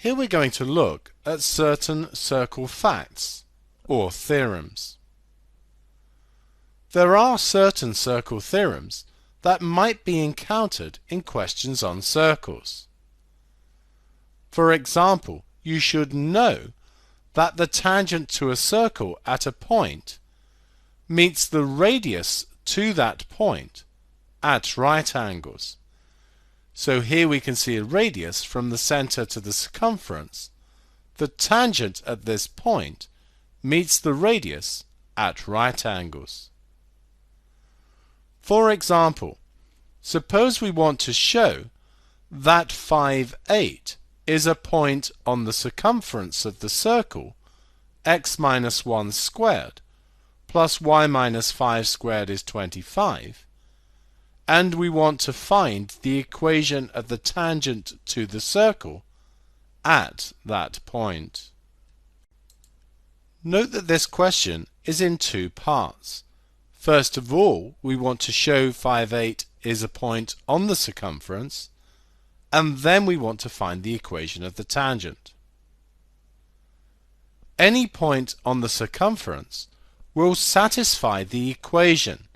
Here we're going to look at certain circle facts, or theorems. There are certain circle theorems that might be encountered in questions on circles. For example, you should know that the tangent to a circle at a point meets the radius to that point at right angles. So here we can see a radius from the center to the circumference. The tangent at this point meets the radius at right angles. For example, suppose we want to show that 5, 8 is a point on the circumference of the circle x minus 1 squared plus y minus 5 squared is 25, and we want to find the equation of the tangent to the circle at that point. Note that this question is in two parts. First of all, we want to show 5, 8 is a point on the circumference, and then we want to find the equation of the tangent. Any point on the circumference will satisfy the equation,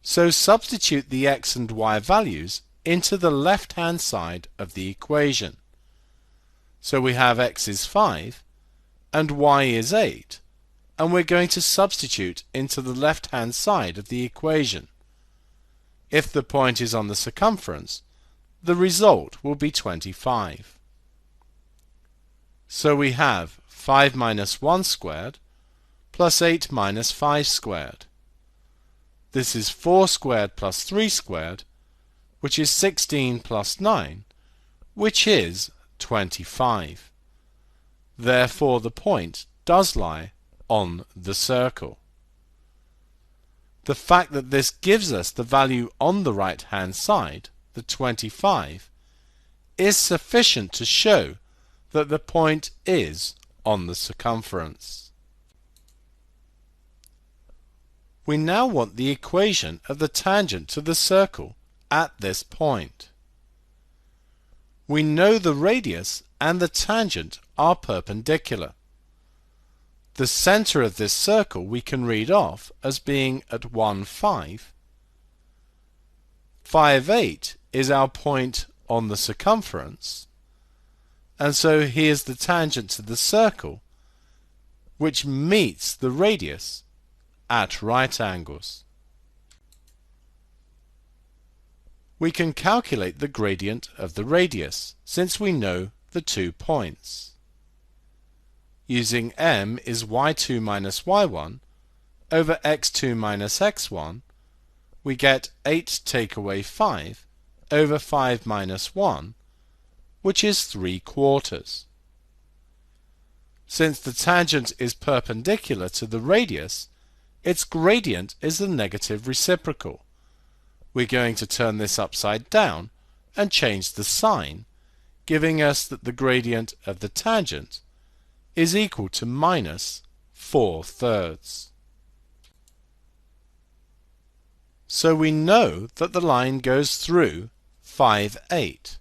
so substitute the x and y values into the left-hand side of the equation. So we have x is 5 and y is 8, and we're going to substitute into the left-hand side of the equation. If the point is on the circumference, the result will be 25. So we have 5 minus 1 squared plus 8 minus 5 squared. This is 4 squared plus 3 squared, which is 16 plus 9, which is 25. Therefore the point does lie on the circle. The fact that this gives us the value on the right-hand side, the 25, is sufficient to show that the point is on the circumference. We now want the equation of the tangent to the circle at this point. We know the radius and the tangent are perpendicular. The center of this circle we can read off as being at 1, 5. 5, 8 is our point on the circumference, and so here's the tangent to the circle, which meets the radius at right angles. We can calculate the gradient of the radius, since we know the 2 points. Using m is y2 minus y1 over x2 minus x1, we get 8 take away 5 over 5 minus 1, which is 3/4. Since the tangent is perpendicular to the radius, its gradient is the negative reciprocal. We're going to turn this upside down and change the sign, giving us that the gradient of the tangent is equal to minus 4/3. So we know that the line goes through 5, 8,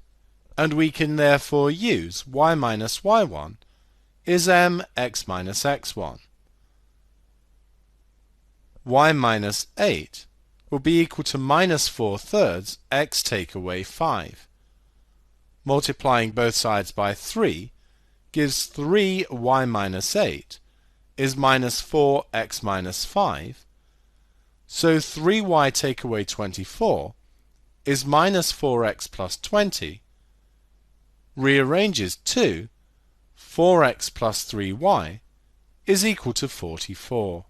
and we can therefore use y minus y1 is mx minus x1. Y minus 8 will be equal to minus 4/3 x take away 5. Multiplying both sides by 3 gives 3y minus 8 is minus 4x minus 5. So 3y take away 24 is minus 4x plus 20. Rearranges to 4x plus 3y is equal to 44.